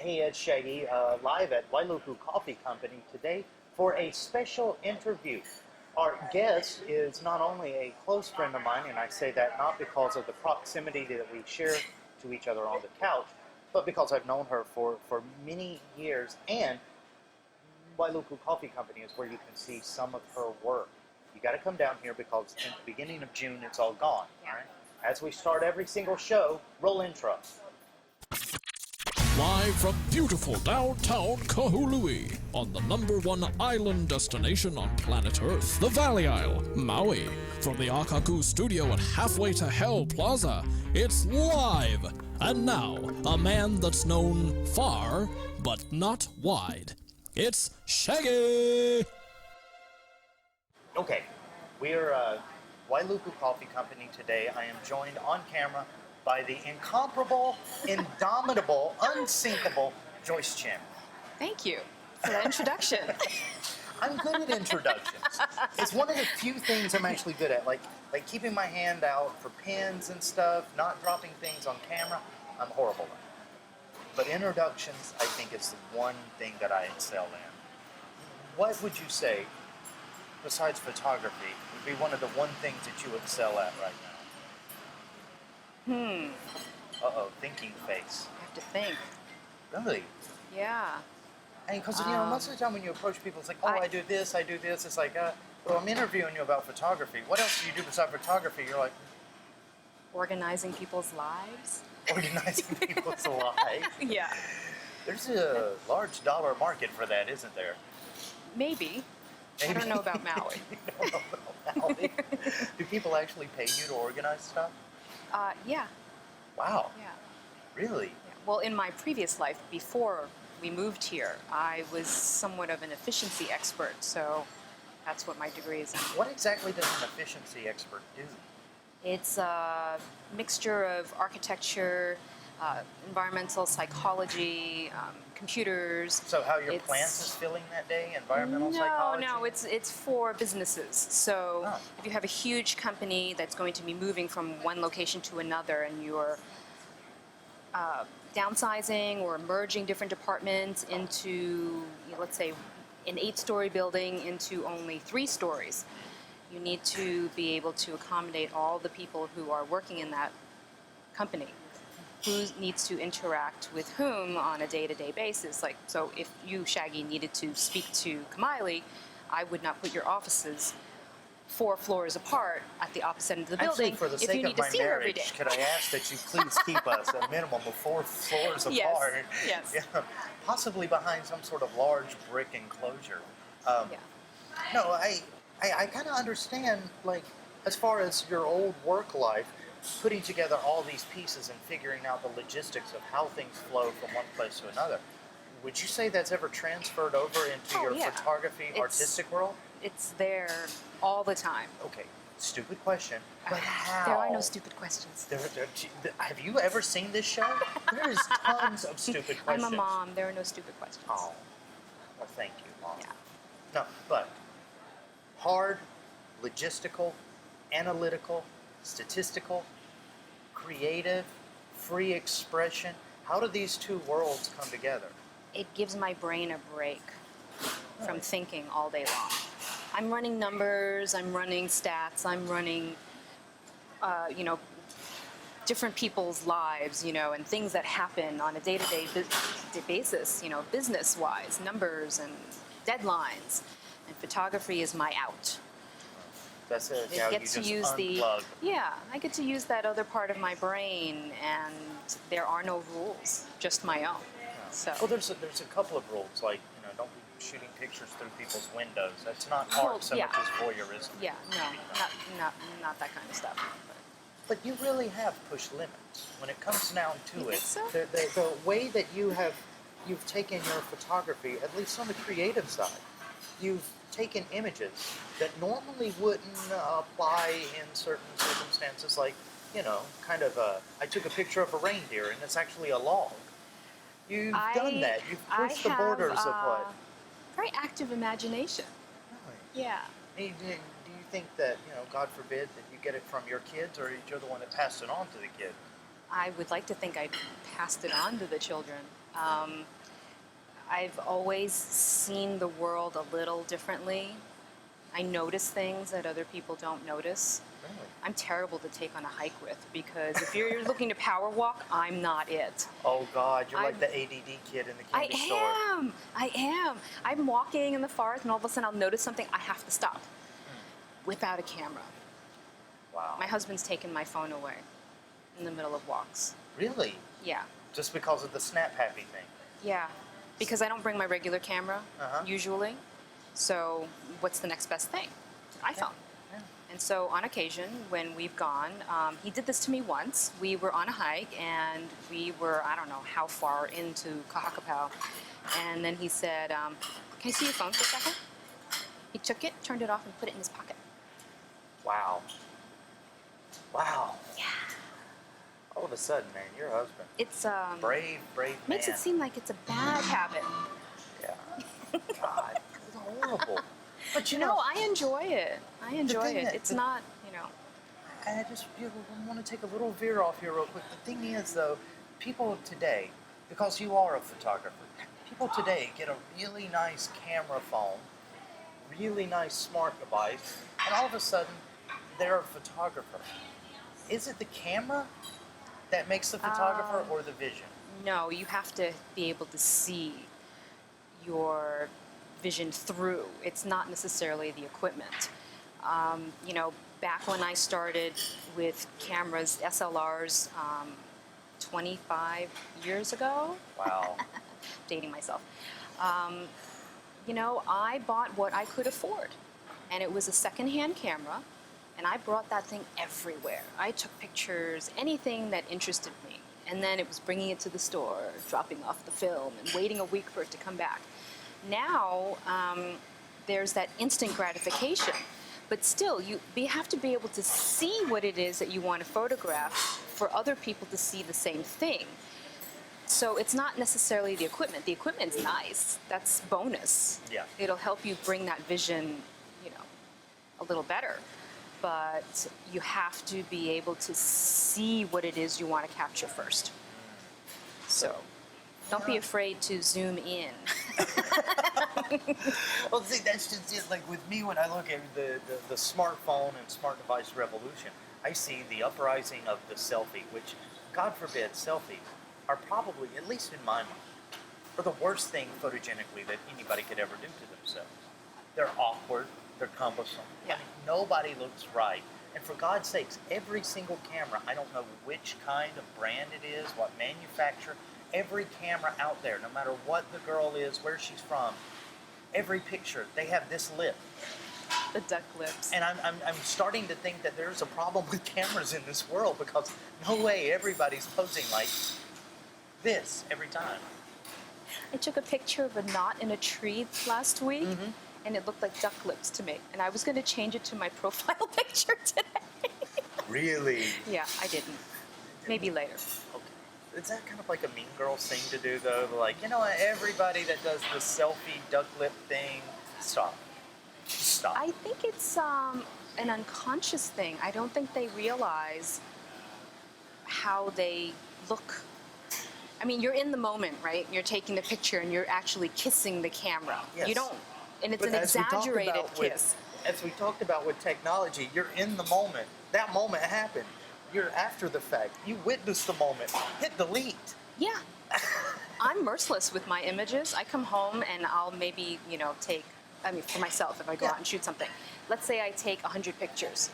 Hey, it's Shaggy, live at Wailuku Coffee Company today for a special interview. Our guest is not only a close friend of mine, and I say that not because of the proximity that we share to each other on the couch, but because I've known her for many years, and Wailuku Coffee Company is where you can see some of her work. You got to come down here because in the beginning of June it's all gone. All right? As we start every single show, roll intro. Live from beautiful downtown Kahului, on the #1 island destination on planet Earth, the Valley Isle, Maui. From the Akaku studio at Halfway to Hell Plaza, it's live! And now, a man that's known far, but not wide. It's Shaggy! Okay, we're Wailuku Coffee Company today. I am joined on camera by the incomparable, indomitable, unsinkable Joyce Chin. Thank you for that introduction. I'm good at introductions. It's one of the few things I'm actually good at, like keeping my hand out for pens and stuff, not dropping things on camera. I'm horrible at it. But introductions, I think, is the one thing that I excel in. What would you say, besides photography, would be one of the one things that you excel at right now? Uh-oh, thinking face. I have to think. Really? Yeah. And because, most of the time when you approach people, it's like, oh, I do this. It's like, well, I'm interviewing you about photography. What else do you do besides photography? You're like... Organizing people's lives. Organizing people's lives? Yeah. There's a large dollar market for that, isn't there? Maybe. I don't know about Maui. You don't know about Maui? Do people actually pay you to organize stuff? Yeah. Wow. Yeah. Really? Yeah. Well, in my previous life, before we moved here, I was somewhat of an efficiency expert, so that's what my degree is in. What exactly does an efficiency expert do? It's a mixture of architecture, environmental psychology, computers. So how your plant is feeling that day, environmental psychology? No, it's for businesses. So if you have a huge company that's going to be moving from one location to another and you're downsizing or merging different departments into, let's say, an 8-story building into only 3 stories, you need to be able to accommodate all the people who are working in that company. Who needs to interact with whom on a day-to-day basis. Like, so if you, Shaggy, needed to speak to Kamaili, I would not put your offices 4 floors apart at the opposite end of the building. Actually, for the if you sake need of to my see her every day. marriage, could I ask that you please keep us a minimum of 4 floors Yes, apart? yes. Yeah, possibly behind some sort of large brick enclosure. No, I kind of understand, like, as far as your old work life, putting together all these pieces and figuring out the logistics of how things flow from one place to another. Would you say that's ever transferred over into your photography artistic world? It's there all the time. Okay, stupid question, but how? There are no stupid questions. Have you ever seen this show? There's tons of stupid questions. I'm a mom. There are no stupid questions. Oh, well, thank you, Mom. Yeah. No, but hard, logistical, analytical, statistical, creative, free expression. How do these two worlds come together? It gives my brain a break from thinking all day long. I'm running numbers, I'm running stats, I'm running, different people's lives, and things that happen on a day-to-day basis, business-wise, numbers and deadlines. And photography is my out. That's it. I get to use I get to use that other part of my brain, and there are no rules, just my own. Yeah. So. Well, there's a couple of rules, like don't be shooting pictures through people's windows. That's not art so much as voyeurism. Yeah, no, not that kind of stuff. But you really have pushed limits when it comes down to it. So? The way that you've taken your photography, at least on the creative side, you've taken images that normally wouldn't apply in certain circumstances, like, I took a picture of a reindeer and it's actually a log. You've done that. You've pushed the borders of what? Very active imagination. Really? Yeah. Do you think that, God forbid, that you get it from your kids, or you're the one that passed it on to the kid? I would like to think I passed it on to the children. I've always seen the world a little differently. I notice things that other people don't notice. Really? I'm terrible to take on a hike with because if you're looking to power walk, I'm not it. Oh God, you're like the ADD kid in the candy store. I am. I'm walking in the forest and all of a sudden I'll notice something, I have to stop. Without a camera. Wow. My husband's taken my phone away in the middle of walks. Really? Yeah. Just because of the snap happy thing? Yeah. Because I don't bring my regular camera, Uh-huh. usually. So what's the next best thing? iPhone. Yeah. And so on occasion, when we've gone, he did this to me once. We were on a hike and we were, I don't know how far into Kahakapau. And then he said, can I see your phone for a second? He took it, turned it off, and put it in his pocket. Wow. Wow. Yeah. All of a sudden, man, your husband. It's, Brave man. makes it seem like it's a bad habit. Yeah. God, it's horrible. But No, I enjoy it. I enjoy thing it. that- It's not, you know. I just want to take a little veer off here real quick. The thing is, though, people today, because you are a photographer, people today get a really nice camera phone, really nice smart device, and all of a sudden, they're a photographer. Is it the camera that makes the photographer or the vision? No, you have to be able to see your vision through. It's not necessarily the equipment. You know, back when I started with cameras, SLRs, 25 years ago, Wow. dating myself, you know, I bought what I could afford. And it was a secondhand camera, and I brought that thing everywhere. I took pictures, anything that interested me. And then it was bringing it to the store, dropping off the film, and waiting a week for it to come back. Now, there's that instant gratification. But still, you have to be able to see what it is that you want to photograph for other people to see the same thing. So it's not necessarily the equipment. The equipment's nice. That's bonus. Yeah. It'll help you bring that vision, you know, a little better. But you have to be able to see what it is you want to capture first. So don't be afraid to zoom in. Well, see, that's just it. Like with me, when I look at the smartphone and smart device revolution, I see the uprising of the selfie, which, God forbid, selfies are probably, at least in my mind, are the worst thing photogenically that anybody could ever do to themselves. They're awkward. They're cumbersome. Yeah. I mean, nobody looks right. And for God's sakes, every single camera, I don't know which kind of brand it is, what manufacturer, every camera out there, no matter what the girl is, where she's from, every picture, they have this lip. The duck lips. And I'm starting to think that there's a problem with cameras in this world, because no way everybody's posing like this every time. I took a picture of a knot in a tree last week, and it looked like duck lips to me. And I was going to change it to my profile picture today. Really? Yeah, I didn't. Maybe later. Okay. Is that kind of like a Mean Girls thing to do, though? Like, you know, everybody that does the selfie duck lip thing, stop. Just stop. I think it's an unconscious thing. I don't think they realize how they look. I mean, you're in the moment, right? You're taking the picture and you're actually kissing the camera. Yes. You don't, and it's But an as we talked exaggerated about kiss. As we talked about with technology, you're in the moment. That moment happened. You're after the fact. You witnessed the moment. Hit delete. Yeah. I'm merciless with my images. I come home and I'll maybe, you know, take, I mean, for myself, if I go Yeah. out and shoot something. Let's say I take 100 pictures.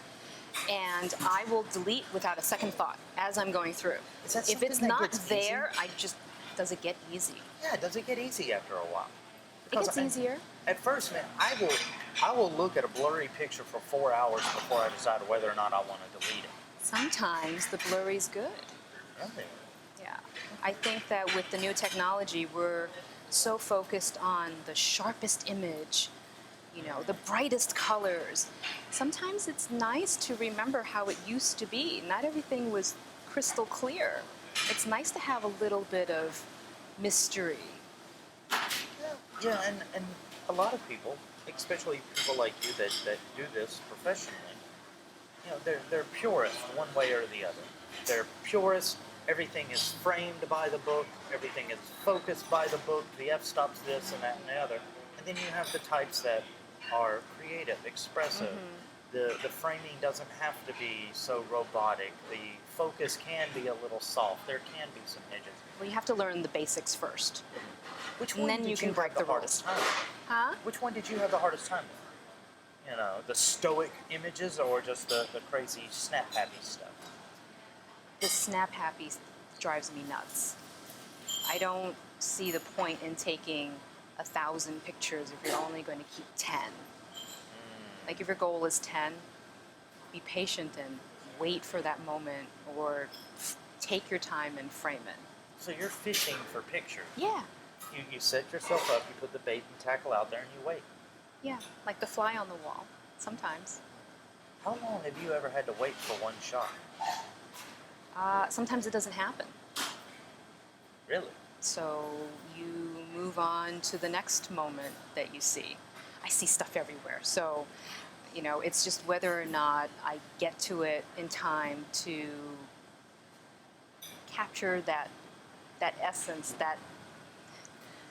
And I will delete without a second thought as I'm going through. Is that If it's something that not gets there, does it get easy? Yeah, does it get easy after a while? It gets Because easier. At first, man, I will look at a blurry picture for 4 hours before I decide whether or not I want to delete it. Sometimes the blurry's good. Really? Yeah. I think that with the new technology, we're so focused on the sharpest image, you know, the brightest colors. Sometimes it's nice to remember how it used to be. Not everything was crystal clear. It's nice to have a little bit of mystery. Yeah, and a lot of people, especially people like you that do this professionally, you know, they're purists one way or the other. They're purists everything is framed by the book, everything is focused by the book, the f-stops this and that and the other. And then you have the types that are creative, expressive. The framing doesn't have to be so robotic. The focus can be a little soft. There can be some edges. Well, you have to learn the basics first. Which And one then did you can break have the the hardest rules. time? Huh? Which one did you have the hardest time with? You know, the stoic images or just the crazy snap happy stuff? The snap happy drives me nuts. I don't see the point in taking 1,000 pictures if you're only going to keep 10. Like if your goal is 10, be patient and wait for that moment, or take your time and frame it. So you're fishing for pictures. Yeah, You set yourself up, you put the bait and tackle out there, and you wait. yeah, like the fly on the wall, sometimes. How long have you ever had to wait for one shot? Sometimes it doesn't happen. Really? So you move on to the next moment that you see. I see stuff everywhere. So, you know, it's just whether or not I get to it in time to capture that essence, that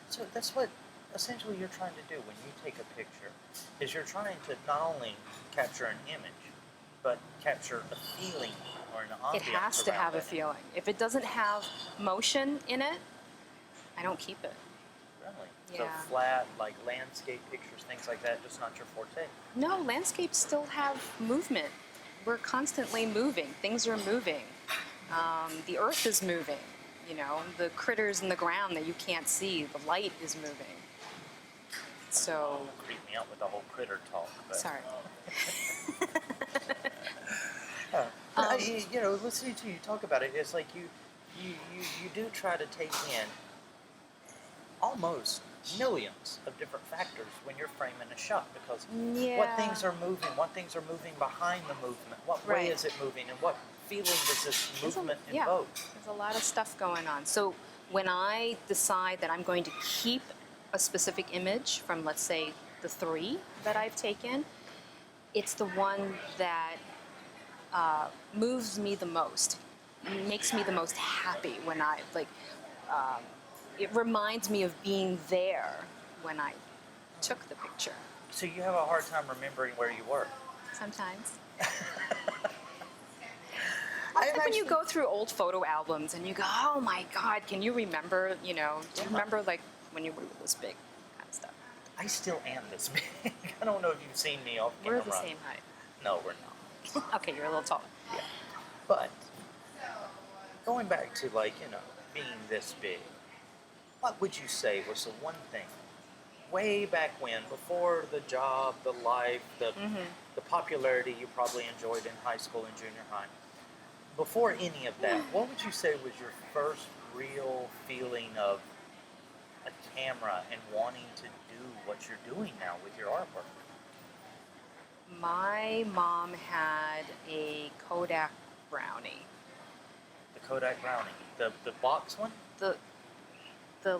So that's what essentially you're trying to do when you take a picture, is you're trying to not only capture an image, but capture a feeling or an ambiance. it has to around have a that. feeling. If it doesn't have motion in it, I don't keep it. Really? Yeah. So flat, like landscape pictures, things like that, just not your forte. No, landscapes still have movement. We're constantly moving. Things are moving. The earth is moving. You know, the critters in the ground that you can't see, the light is moving. So, Creep me out with the whole critter talk. But, sorry. you know, listening to you talk about it, it's like you do try to take in almost millions of different factors when you're framing a shot, because Yeah. what things are moving behind the movement, what way Right. is it moving, and what feeling does this There's a- movement yeah, invoke? there's a lot of stuff going on. So when I decide that I'm going to keep a specific image from, let's say, the 3 that I've taken, it's the one that moves me the most, makes me the most happy when I, like, it reminds me of being there when I took the picture. So you have a hard time remembering where you were. Sometimes. I It's like when you go through old photo albums and you go, oh my God, can you remember, you know, do you remember like when you were this big kind of stuff? I still am this big. I don't know if you've seen me off camera. We're the same height. No, we're not. Okay, you're a little taller. Yeah. But going back to, like, you know, being this big, what would you say was the one thing way back when, before the job, the life, the popularity you probably enjoyed in high school and junior high, before any of that, what would you say was your first real feeling of a camera and wanting to do what you're doing now with your artwork? My mom had a Kodak Brownie. The Kodak Brownie, the box one? The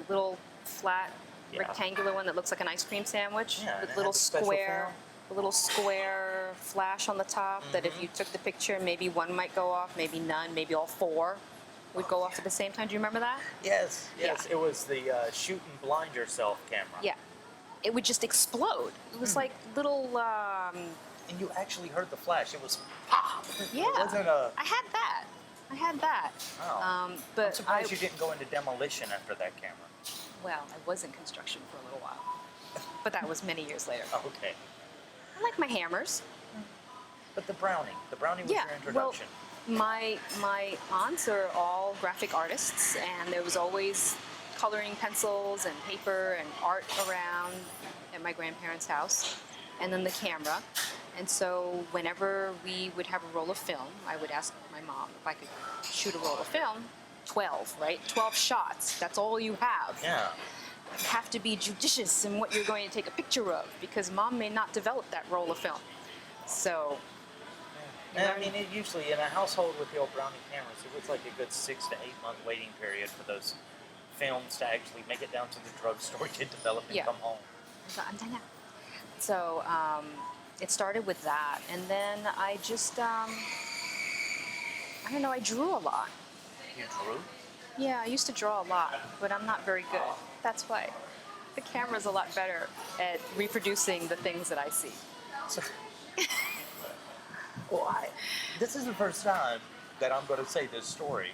little flat Yeah. rectangular one that looks like an ice cream sandwich Yeah, and with it little had the special square, film. the little square flash on the top that if you took the picture, maybe one might go off, maybe none, maybe all 4 would go off at the same time. Do you remember that? Yes, yes. Yeah. It was the shoot and blind yourself camera. Yeah. It would just explode. It was like little, And you actually heard the flash. It was pop. yeah. It wasn't a... I had that. Oh. I'm But surprised you didn't go into demolition after that camera. well, I was in construction for a little while. But that was many years later. Oh, okay. I like my hammers. But the Brownie was Yeah, your introduction. well, my aunts are all graphic artists, and there was always coloring pencils and paper and art around at my grandparents' house, and then the camera. And so whenever we would have a roll of film, I would ask my mom if I could shoot a roll of film. 12, right? 12 shots. That's all you have. Yeah. You have to be judicious in what you're going to take a picture of, because mom may not develop that roll of film. So, And I mean, it usually, in a household with the old Brownie cameras, it was like a good 6 to 8 month waiting period for those films to actually make it down to the drugstore, get developed, and Yeah. come home. so I'm done now. So, it started with that, and then I just, I don't know, I drew a lot. You drew? Yeah, I used to draw a lot, but I'm not very good. That's why. The camera's a lot better at reproducing the things that I see. So, well, this is the first time that I'm going to say this story,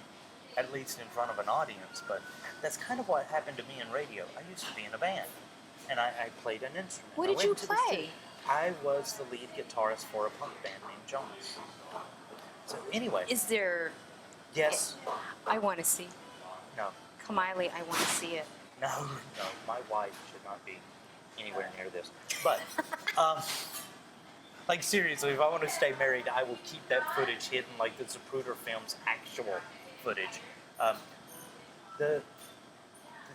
at least in front of an audience, but that's kind of what happened to me in radio. I used to be in a band, and I played an instrument. What I did went you to the play? studio. I was the lead guitarist for a punk band named Jones. So anyway, Is there... yes, I want to see. no, Kamiley, I want to see it. no, my wife should not be anywhere near this. But, um, like seriously, if I want to stay married, I will keep that footage hidden, like the Zapruder film's actual footage. The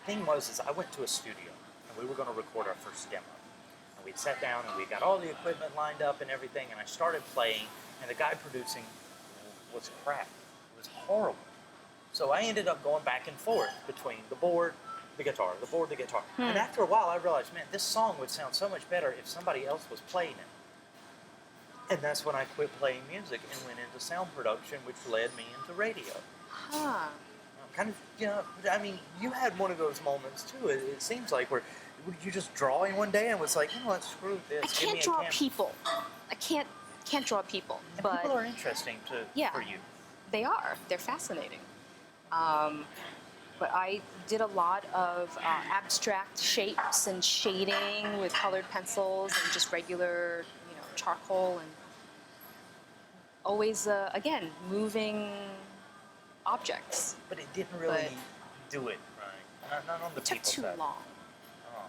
thing was, is I went to a studio, and we were going to record our first demo. And we sat down, and we got all the equipment lined up and everything, and I started playing, and the guy producing was crap. It was horrible. So I ended up going back and forth between the board, the guitar, the board, the guitar. And after a while, I realized, man, this song would sound so much better if somebody else was playing it. And that's when I quit playing music and went into sound production, which led me into radio. Huh. Kind of, I mean, you had one of those moments too. It seems like where you just drawing one day and was like, you know what, screw this. I can't draw people. I can't draw people. And but people are interesting for you. They are. They're fascinating. But I did a lot of abstract shapes and shading with colored pencils and just regular, charcoal, and always, again, moving objects. But it didn't really do it right. Not on the It took people too side. long. Oh.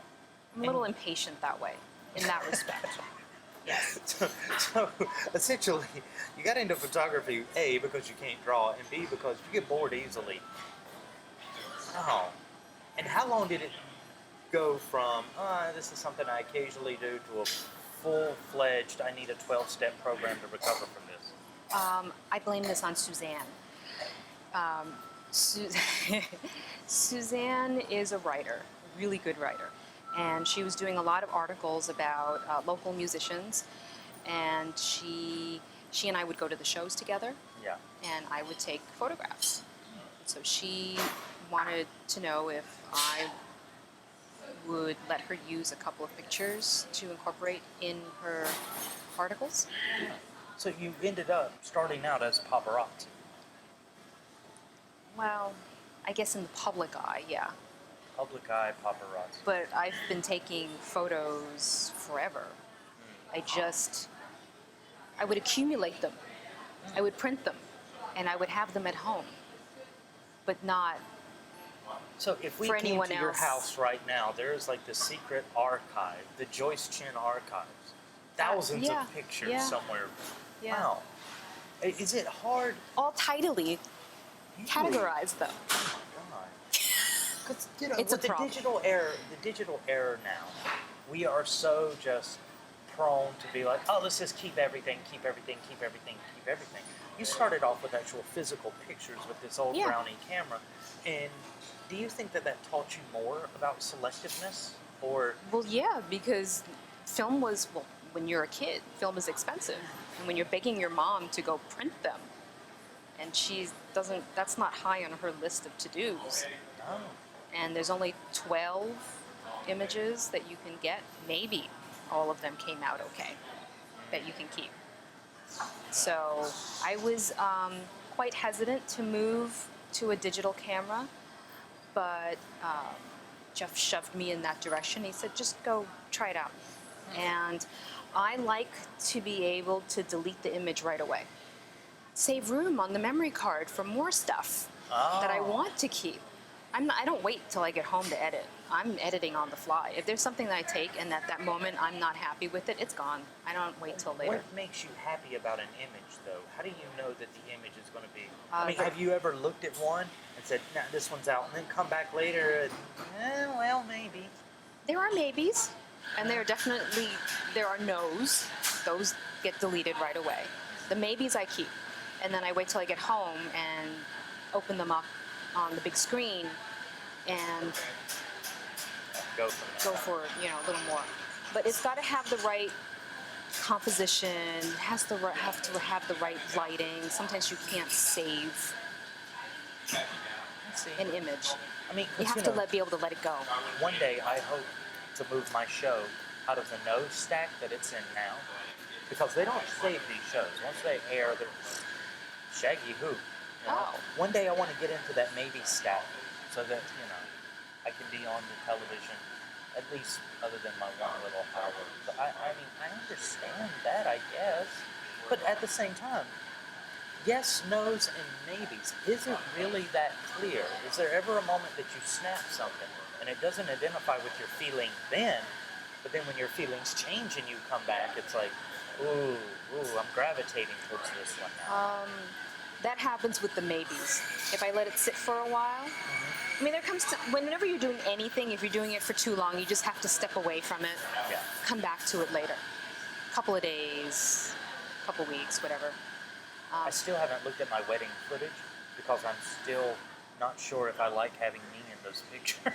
I'm a little impatient that way, in that respect. Yes. So essentially, you got into photography, A, because you can't draw, and B, because you get bored easily. Oh. And how long did it go from, this is something I occasionally do, to a full-fledged, I need a 12-step program to recover from this? I blame this on Suzanne. Suzanne is a writer, a really good writer. And she was doing a lot of articles about local musicians. And she and I would go to the shows together. Yeah. And I would take photographs. So she wanted to know if I would let her use a couple of pictures to incorporate in her articles. So you ended up starting out as paparazzi. Well, I guess in the public eye, yeah. Public eye paparazzi. But I've been taking photos forever. I would accumulate them. I would print them, and I would have them at home, but not So if we for came anyone to your else. house right now, there is like the secret archive, the Joyce Chin archives. Thousands yeah, of pictures yeah. somewhere. Yeah. Wow. Is it hard? all tidily categorized, though. Because It's with a problem. the digital era now, we are so just prone to be like, oh, let's just keep everything. You started off with actual physical pictures with this old Yeah. Brownie camera, and do you think that taught you more about selectiveness, or Well, yeah, because film was, when you're a kid, film is expensive. And when you're begging your mom to go print them, and that's not high on her list of to-dos. oh, And there's only 12 images that you can get. Maybe all of them came out okay, that you can keep. So I was quite hesitant to move to a digital camera, but Jeff shoved me in that direction. He said, just go try it out. And I like to be able to delete the image right away. Save room on the memory card for more stuff that I want to keep. I don't wait till I get home to edit. I'm editing on the fly. If there's something that I take and at that moment I'm not happy with it, it's gone. I don't wait till later. What makes you happy about an image, though? How do you know that the image is going to be? I mean, have you ever looked at one and said, nah, this one's out, and then come back later and, well, maybe. There are maybes, and there are no's. Those get deleted right away. The maybes I keep, and then I wait till I get home and open them up on the big screen and Go from go for a little more. But it's got to have the right composition. It has to have the right lighting. Sometimes you can't save Let's see. an image. I mean, You 'cause, have to be able to let it go. one day I hope to move my show out of the nose stack that it's in now, because they don't save these shows. Once they air, they're Shaggy who. Oh. One day I want to get into that maybe stack so that, I can be on the television, at least other than my one little hour. So I mean, I understand that, I guess. But at the same time, yes, no's, and maybes. Is it really that clear? Is there ever a moment that you snap something and it doesn't identify with your feeling then, but then when your feelings change and you come back, it's like, ooh, I'm gravitating towards this one now. That happens with the maybes. If I let it sit for a while, I mean, there comes to whenever you're doing anything, if you're doing it for too long, you just have to step away from it, Yeah. come back to it later. Couple of days, couple weeks, whatever. I still haven't looked at my wedding footage because I'm still not sure if I like having me in those pictures.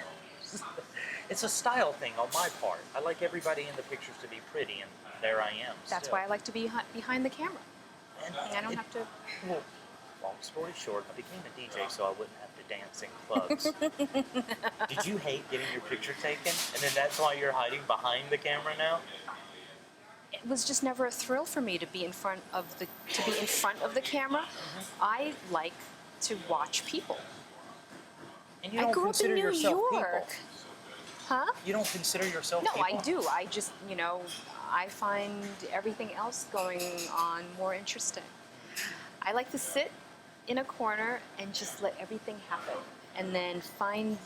It's a style thing on my part. I like everybody in the pictures to be pretty, and there I am. That's still. why I like to be behind the camera. And I don't have to. Well, long story short, I became a DJ so I wouldn't have to dance in clubs. Did you hate getting your picture taken, and then that's why you're hiding behind the camera now? It was just never a thrill for me to be in front of the camera. I like to watch people. And you I don't grew up in consider New yourself York. people. Huh? You don't consider yourself No, people? I do. I just, I find everything else going on more interesting. I like to sit in a corner and just let everything happen. And then find,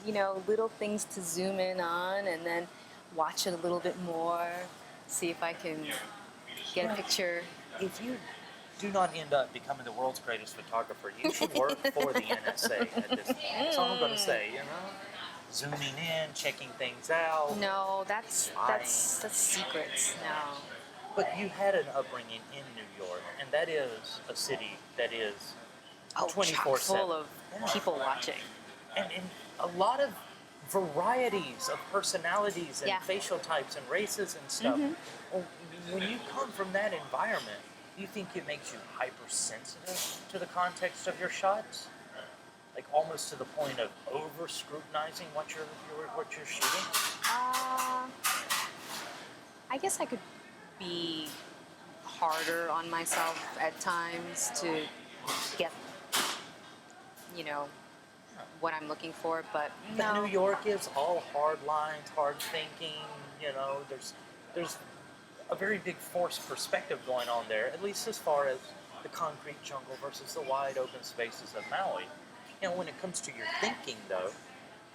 little things to zoom in on and then watch it a little bit more, see if I can get a picture. If you do not end up becoming the world's greatest photographer, you should work for the NSA at this point. That's all I'm going to say, Zooming in, checking things out. No, that's secrets. No. But you had an upbringing in New York, and that is a city that is Oh, 24/7. chock full of Yeah. people watching. And a lot of varieties of personalities and Yeah. facial types and races and stuff. Well, when you come from that environment, do you think it makes you hypersensitive to the context of your shots? Like almost to the point of over scrutinizing what you're shooting? I guess I could be harder on myself at times to get, what I'm looking for, but But no. New York is all hard lines, hard thinking. There's a very big forced perspective going on there, at least as far as the concrete jungle versus the wide open spaces of Maui. When it comes to your thinking, though,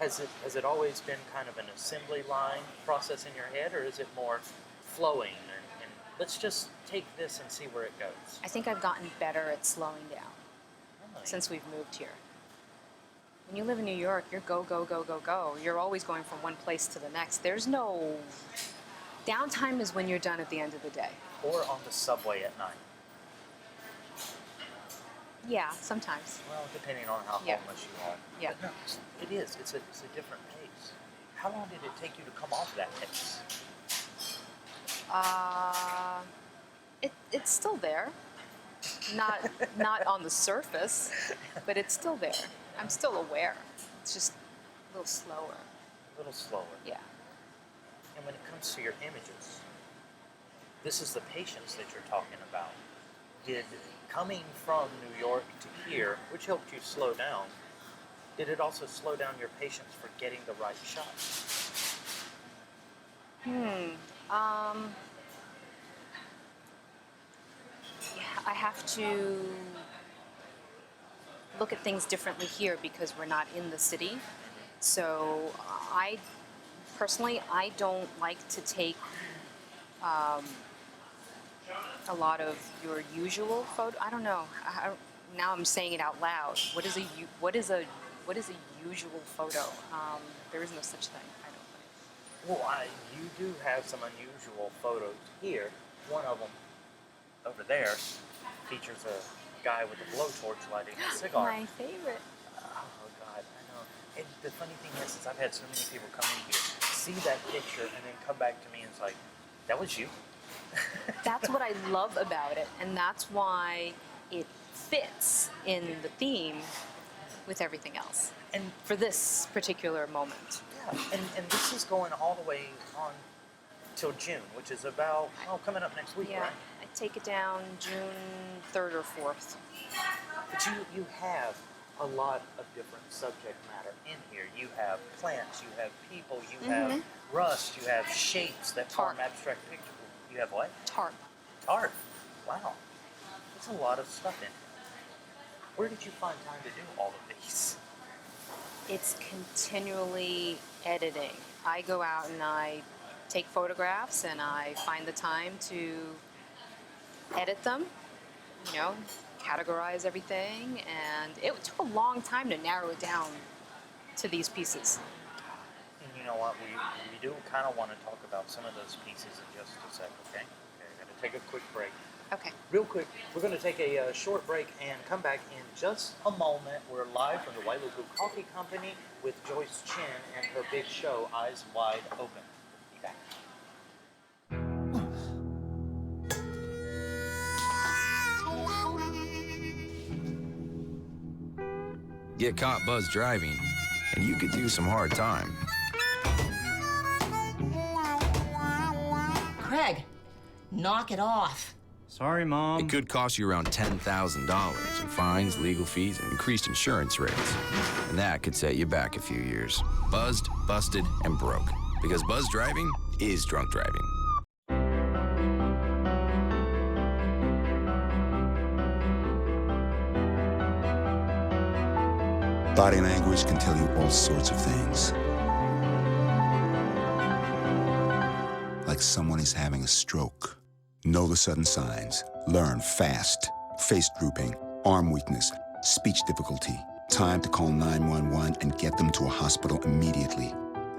has it always been kind of an assembly line process in your head, or is it more flowing and let's just take this and see where it goes? I think I've gotten better at slowing down Really? since we've moved here. When you live in New York, you're go, go, go, go, go. You're always going from one place to the next. There's no downtime is when you're done at the end of the day. Or on the subway at night. Yeah, sometimes. Well, depending on how Yeah. homeless you are. Yeah. But no, it is. It's a different pace. How long did it take you to come off that pace? It's still there. Not on the surface, but it's still there. I'm still aware. It's just a little slower. A little slower. Yeah. And when it comes to your images, this is the patience that you're talking about. Did coming from New York to here, which helped you slow down, did it also slow down your patience for getting the right shot? I have to look at things differently here because we're not in the city. So I don't like to take a lot of your usual photo. I don't know. Now I'm saying it out loud. What is a usual photo? There is no such thing. I don't think. Well, you do have some unusual photos here. One of them over there features a guy with a blowtorch lighting a cigar. My favorite. Oh God, I know. And the funny thing is I've had so many people come in here, see that picture, and then come back to me and it's like, that was you? That's what I love about it, and that's why it fits in the theme with everything else And for this particular moment. yeah, and this is going all the way on till June, which is about coming up next week, Yeah, right? I take it down June 3rd or 4th. But you have a lot of different subject matter in here. You have plants, you have people, you have rust, you have shapes that form Tarp. abstract pictures. You have what? Tarp. Art. Wow. That's a lot of stuff in here. Where did you find time to do all of these? It's continually editing. I go out and I take photographs and I find the time to edit them, you know, categorize everything, and it took a long time to narrow it down to these pieces. And you know what? We do kind of want to talk about some of those pieces in just a sec, okay? Okay, we're going to take a quick break. Okay. Real quick, we're going to take a short break and come back in just a moment. We're live from the Wailuku Coffee Company with Joyce Chin and her big show, Eyes Wide Open. Be back. Get caught buzz driving, and you could do some hard time. Craig, knock it off. Sorry, Mom. It could cost you around $10,000 in fines, legal fees, and increased insurance rates. And that could set you back a few years. Buzzed, busted, and broke. Because buzz driving is drunk driving. Body language can tell you all sorts of things. Like someone is having a stroke. Know the sudden signs. Learn fast. Face drooping, arm weakness, speech difficulty. Time to call 911 and get them to a hospital immediately.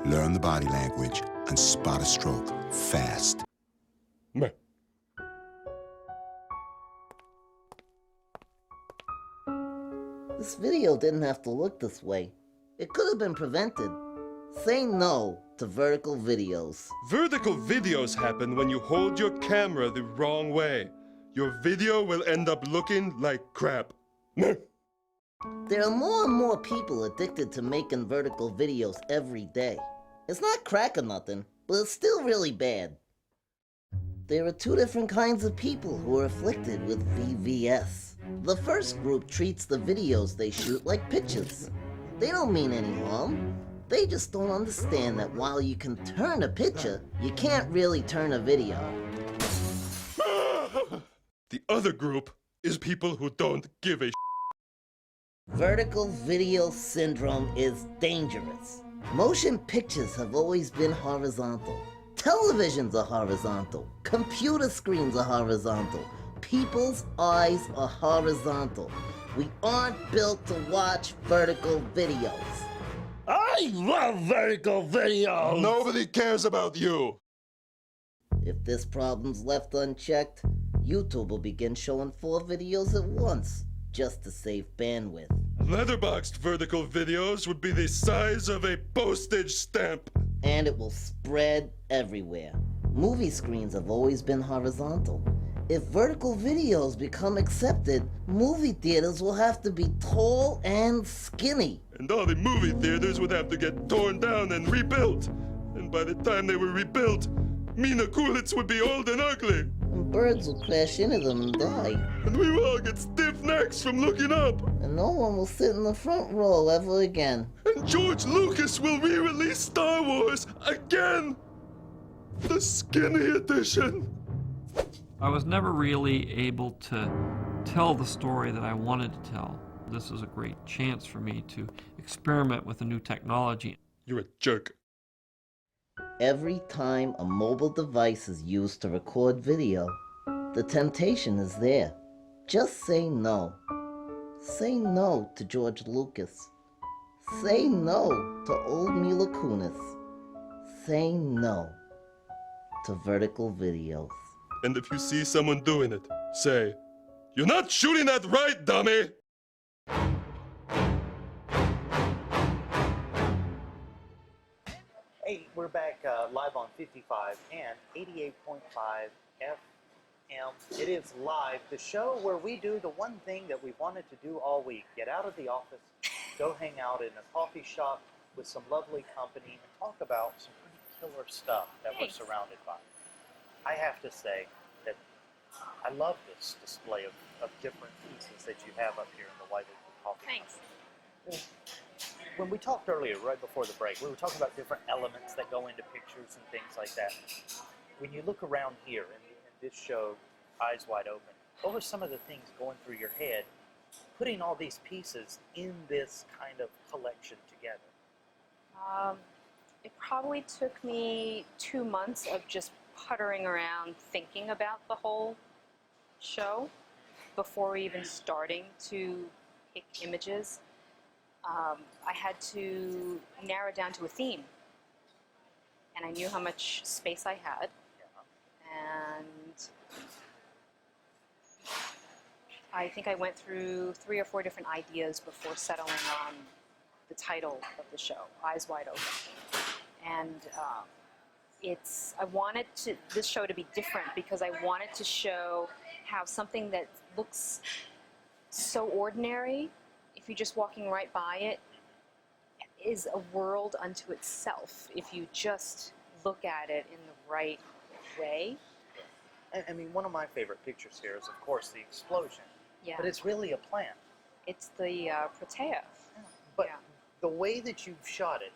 Learn the body language and spot a stroke fast. This video didn't have to look this way. It could have been prevented. Say no to vertical videos. Vertical videos happen when you hold your camera the wrong way. Your video will end up looking like crap. There are more and more people addicted to making vertical videos every day. It's not crack or nothing, but it's still really bad. There are two different kinds of people who are afflicted with VVS. The first group treats the videos they shoot like pictures. They don't mean any harm. They just don't understand that while you can turn a picture, you can't really turn a video. The other group is people who don't give a Vertical video syndrome is dangerous. Motion pictures have always been horizontal. Televisions are horizontal. Computer screens are horizontal. People's eyes are horizontal. We aren't built to watch vertical videos. I love vertical videos! Nobody cares about you! If this problem's left unchecked, YouTube will begin showing 4 videos at once, just to save bandwidth. Letterboxed vertical videos would be the size of a postage stamp. And it will spread everywhere. Movie screens have always been horizontal. If vertical videos become accepted, movie theaters will have to be tall and skinny. And all the movie theaters would have to get torn down and rebuilt. And by the time they were rebuilt, Mina Coolitz would be old and ugly. And birds will crash into them and die. And we will all get stiff necks from looking up. And no one will sit in the front row ever again. And George Lucas will re-release Star Wars again! The skinny edition! I was never really able to tell the story that I wanted to tell. This is a great chance for me to experiment with a new technology. You're a jerk. Every time a mobile device is used to record video, the temptation is there. Just say no. Say no to George Lucas. Say no to old Mila Kunis. Say no to vertical videos. And if you see someone doing it, say, "You're not shooting that right, dummy!" Hey, we're back live on 55 and 88.5 FM. It is live, the show where we do the one thing that we wanted to do all week. Get out of the office go hang out in a coffee shop with some lovely company and talk about some pretty killer stuff that Thanks. we're surrounded by. I have to say that I love this display of different pieces that you have up here in the Wailuku Coffee. Thanks. When we talked earlier, right before the break, we were talking about different elements that go into pictures and things like that. When you look around here in this show, Eyes Wide Open, what were some of the things going through your head, putting all these pieces in this kind of collection together? It probably took me 2 months of just puttering around thinking about the whole show before even starting to pick images. I had to narrow down to a theme, and I knew how much space I had, and I think I went through 3 or 4 different ideas before settling on the title of the show, Eyes Wide Open. And I wanted this show to be different because I wanted to show how something that looks so ordinary, if you're just walking right by it, is a world unto itself if you just look at it in the right way. I mean, one of my favorite pictures here is, of course, the explosion. Yeah. But it's really a plant. It's the protea. But Yeah. the way that you've shot it,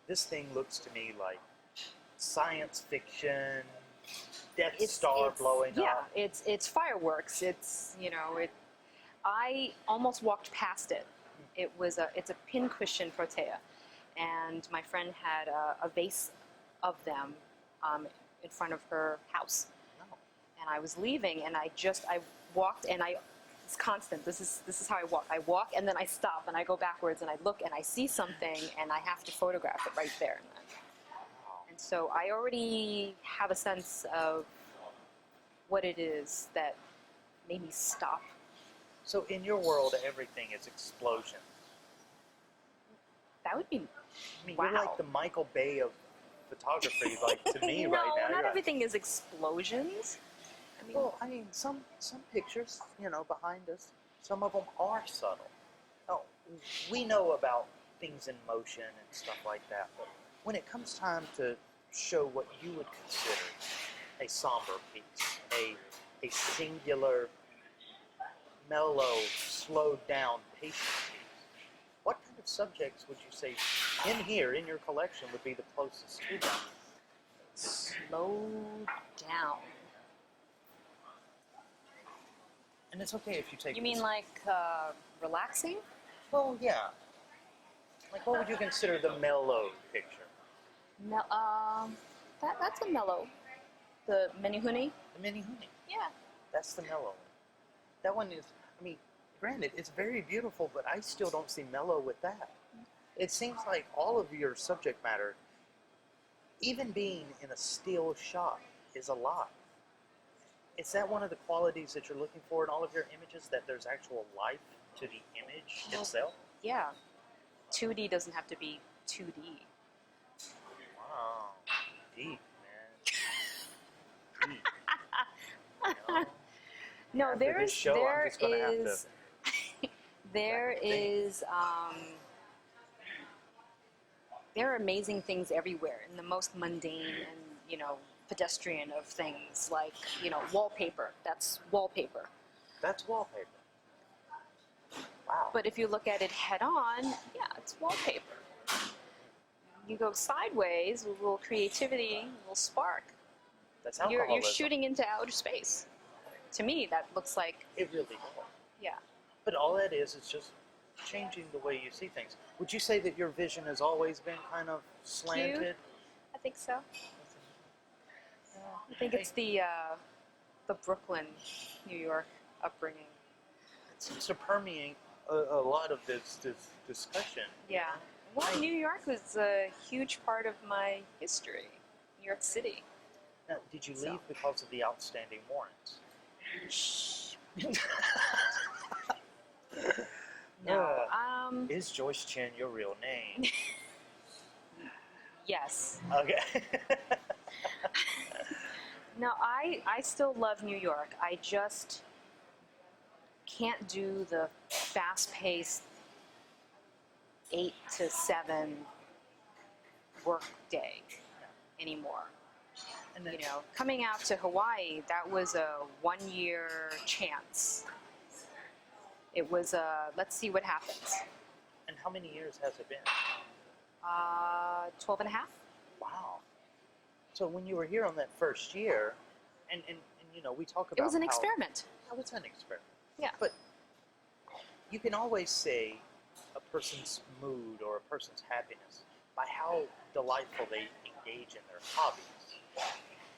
this thing looks to me like science fiction, Death Star blowing up. Yeah, it's fireworks. I almost walked past it. It's a pincushion protea, and my friend had a vase of them in front of her house. No. And I was leaving, and I walked, and it's constant. This is how I walk. I walk, and then I stop, and I go backwards, and I look, and I see something, and I have to photograph it right there and then. And so I already have a sense of what it is that made me stop. So in your world, everything is explosion. That would be. I mean, wow. you're like the Michael Bay of photography, like to me No, right now. not You're everything is explosions. I mean, some pictures, behind us, some of them are subtle. Now, we know about things in motion and stuff like that, but when it comes time to show what you would consider a somber piece, a singular, mellow, slowed down, patient piece, what kind of subjects would you say in your collection would be the closest to that? Slow down. And it's okay if you take. You mean like relaxing? Well, yeah. Like, what would you consider the mellow picture? That's a mellow. The Menihuni? The Menihuni. Yeah. That's the mellow one. That one is, I mean, granted, it's very beautiful, but I still don't see mellow with that. It seems like all of your subject matter, even being in a still shot, is alive. Is that one of the qualities that you're looking for in all of your images, that there's actual life to the image itself? Yeah. 2D doesn't have to be 2D. Wow. Deep, man. Deep. No, After there this is show, I'm just gonna have to there are amazing things everywhere, in the most mundane and pedestrian of things, like wallpaper. That's wallpaper. That's wallpaper. Wow. But if you look at it head on, yeah, it's wallpaper. You go sideways, a little creativity, a little spark. That's You're alcoholism. shooting into outer space. To me, that looks like, It really does. yeah. But all that is just changing the way you see things. Would you say that your vision has always been kind of slanted? I think so. I think it's the Brooklyn, New York upbringing. It seems to permeate a lot of this discussion. Yeah. Well, New York was a huge part of my history. New York City. Now, did you leave because of the outstanding warrants? Shh. No. Is Joyce Chin your real name? Yes. Okay. No, I still love New York. I just can't do the fast-paced 8 to 7 work day anymore. And then, You know, coming out to Hawaii, that was a 1-year chance. It was a, let's see what happens. and how many years has it been? 12 and a half. Wow. So when you were here on that first year, and you know, we talk about It was an how- experiment. It was an experiment. Yeah. But you can always say a person's mood or a person's happiness by how delightful they engage in their hobbies.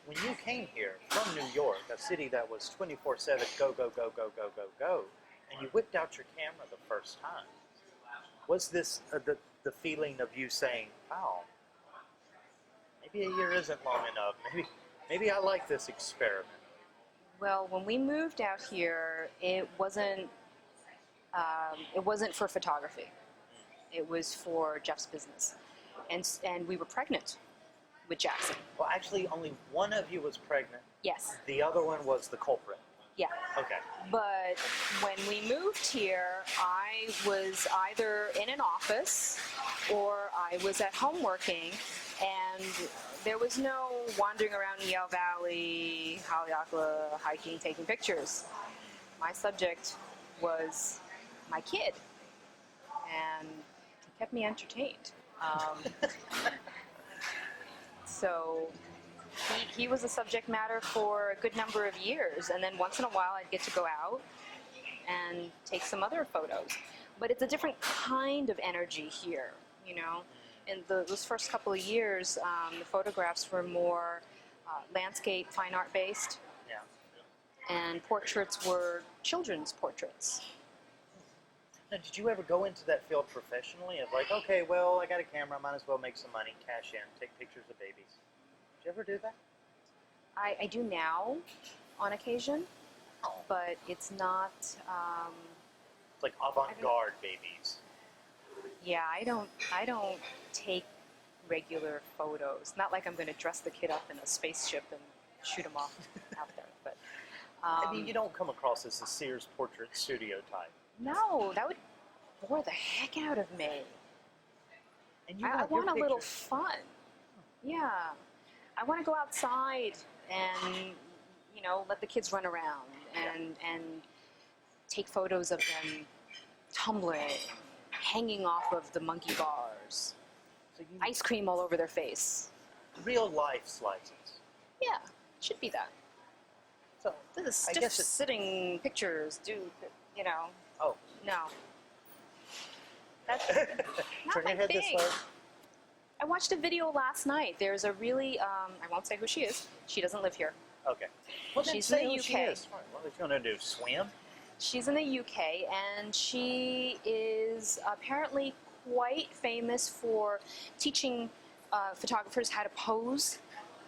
When you came here from New York, a city that was 24/7 go, go, go, go, go, go, go, and you whipped out your camera the first time, was this the feeling of you saying, wow, maybe a year isn't long enough, maybe I like this experiment? Well, when we moved out here, it wasn't for photography. It was for Jeff's business, and we were pregnant with Jackson. Well, actually, only one of you was pregnant. Yes. The other one was the culprit. Yeah. Okay. But when we moved here, I was either in an office or I was at home working, and there was no wandering around Yale Valley, Haleakala, hiking, taking pictures. My subject was my kid, and it kept me entertained. So he was a subject matter for a good number of years, and then once in a while I'd get to go out and take some other photos. But it's a different kind of energy here, you know. In those first couple of years, the photographs were more landscape, fine art based, Yeah. and portraits were children's portraits. Now, did you ever go into that field professionally of like, okay, well, I got a camera, I might as well make some money, cash in, take pictures of babies? Did you ever do that? I do now on occasion, but it's not. It's like avant-garde babies. Yeah, I don't take regular photos. Not like I'm going to dress the kid up in a spaceship and shoot him off out there. But I mean, you don't come across as a Sears portrait studio type. no, that would bore the heck out of me. And you I want your want a little pictures- fun. Yeah, I want to go outside and let the kids run around and take photos of them tumbling, hanging off of the monkey bars, So you ice cream all over their face. real life slices. Yeah, should be that. So This is I stiff guess it's sitting pictures, dude. oh, No. That's turn not your my head this thing. way. I watched a video last night. There's a really, I won't say who she is. She doesn't live here. Okay. Well, then She's say in the who she UK. is. What are you gonna do? Swim? She's in the UK, and she is apparently quite famous for teaching photographers how to pose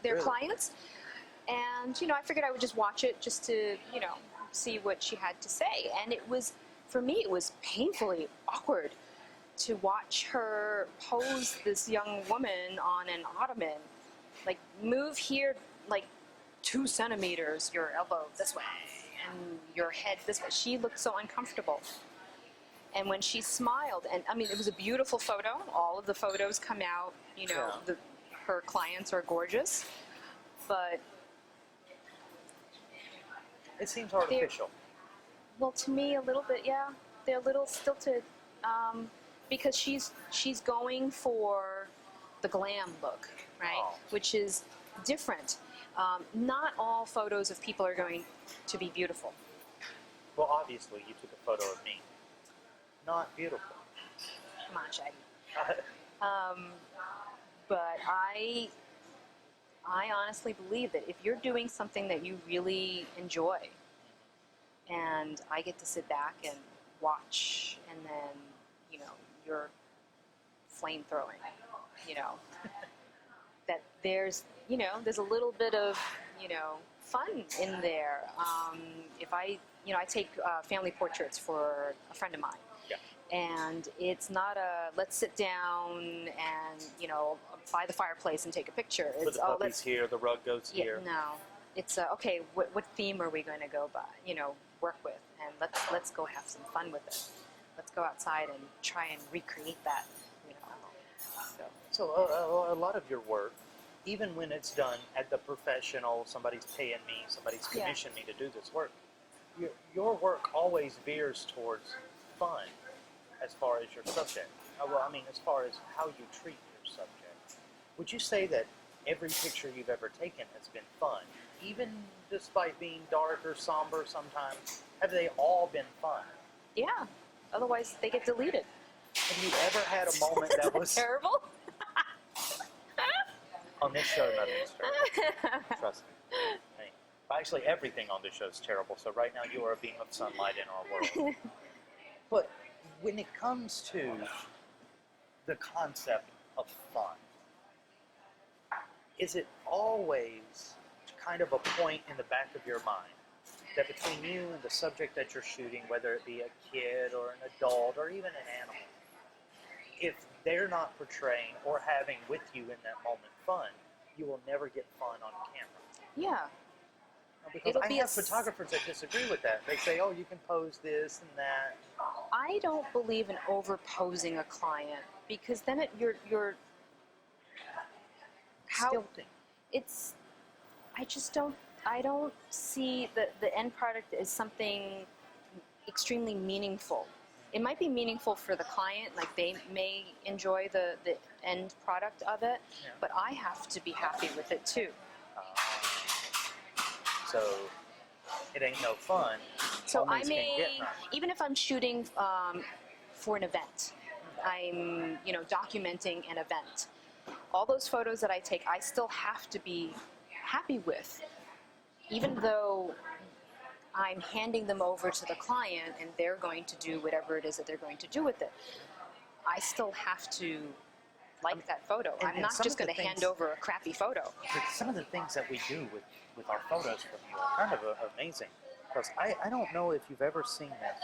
their Really? clients. And, I figured I would just watch it just to, see what she had to say. And it was, for me, it was painfully awkward to watch her pose this young woman on an ottoman. Like, move here, like, 2 centimeters, your elbow this way, and your head this way. She looked so uncomfortable. And when she smiled, and I mean, it was a beautiful photo. All of the photos come out, Yeah. her clients are gorgeous. But, It seems artificial. well, to me, a little bit, yeah. They're a little stilted, because she's going for the glam look, right? Oh. Which is different. Not all photos of people are going to be beautiful. Well, obviously, you took a photo of me. Not beautiful. Come on, Shaggy. But I honestly believe that if you're doing something that you really enjoy, and I get to sit back and watch, and then, you're flame throwing, that there's a little bit of, fun in there. If I take family portraits for a friend of mine. Yeah. And it's not a let's sit down and by the fireplace and take a picture. Put It's the puppies here, the rug goes yeah, here. no. It's okay. What theme are we going to go by? Work with, and let's go have some fun with it. let's go outside and try and recreate that, you know. So a lot of your work, even when it's done at the professional, somebody's paying me, somebody's commissioned me to do this work, your work always veers towards fun as far as your subject. Well, I mean, as far as how you treat your subject. Would you say that every picture you've ever taken has been fun, even despite being dark or somber sometimes? Have they all been fun? Yeah, otherwise they get deleted. Have you ever had a moment that was terrible? On this show, nothing's terrible. Trust me. Hey, actually, everything on this show is terrible. So right now, you are a beam of sunlight in our world. But when it comes to the concept of fun, is it always kind of a point in the back of your mind that between you and the subject that you're shooting, whether it be a kid or an adult or even an animal, if they're not portraying or having with you in that moment fun, you will never get fun on camera? Yeah. Because I have photographers that disagree with that. They say, oh, you can pose this and that. I don't believe in over-posing a client, because then you're how Stilting. it's. I don't see the end product as something extremely meaningful. It might be meaningful for the client, like they may enjoy the end product of it, but I have to be happy with it too. So it ain't no fun. So I may, even if I'm shooting for an event, I'm documenting an event. All those photos that I take, I still have to be happy with, even though I'm handing them over to the client and they're going to do whatever it is that they're going to do with it. I still have to like that photo. I'm not just going to hand over a crappy photo. Some of the things that we do with our photos from you are kind of amazing. Because I don't know if you've ever seen this,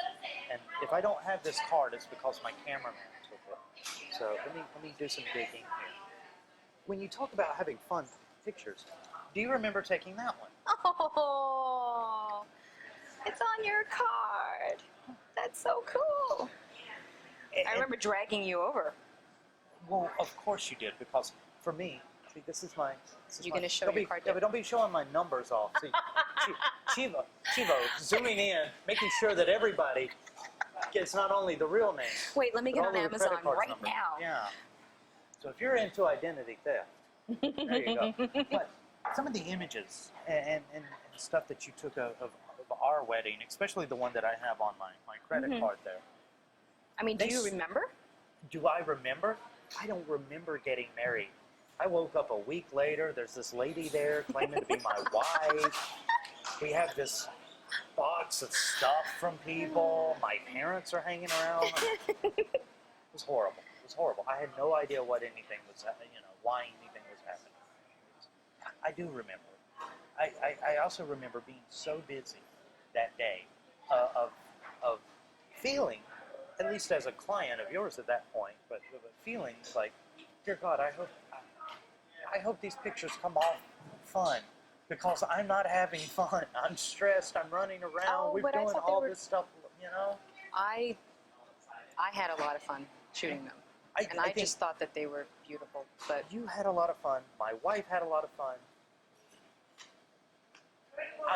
and if I don't have this card, it's because my cameraman took it. So let me do some digging here. When you talk about having fun pictures, do you remember taking that one? Oh, it's on your card. That's so cool. I remember dragging you over. Well, of course you did, because for me, see, this is my... You're going to show your card? Yeah, but don't be showing my numbers off. See, Chivo, zooming in, making sure that everybody gets not only the real name. Wait, let me get on Amazon right number. now. Yeah. So if you're into identity theft, there you go. But some of the images and stuff that you took of our wedding, especially the one that I have on my credit card there. I mean, do you remember? Do I remember? I don't remember getting married. I woke up a week later. There's this lady there claiming to be my wife. We have this box of stuff from people. My parents are hanging around. It was horrible. It was horrible. I had no idea what anything was, why anything was happening. I do remember. I also remember being so busy that day of feeling, at least as a client of yours at that point, but feeling like, dear God, I hope these pictures come off fun, because I'm not having fun. I'm stressed. I'm running around. We're doing all this stuff, I had a lot of fun shooting them. I just thought that they were beautiful. But you had a lot of fun. My wife had a lot of fun.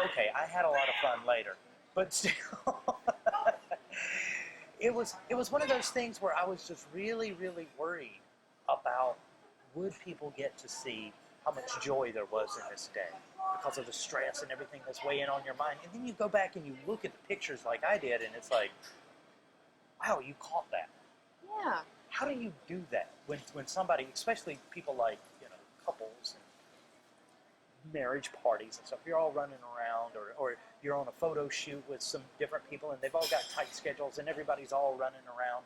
Okay, I had a lot of fun later, but still, it was one of those things where I was just really, really worried about, would people get to see how much joy there was in this day because of the stress and everything that's weighing on your mind. And then you go back and you look at the pictures like I did, and it's like, wow, you caught that. Yeah. How do you do that when somebody, especially people like, couples and marriage parties and stuff, you're all running around, or you're on a photo shoot with some different people and they've all got tight schedules and everybody's all running around.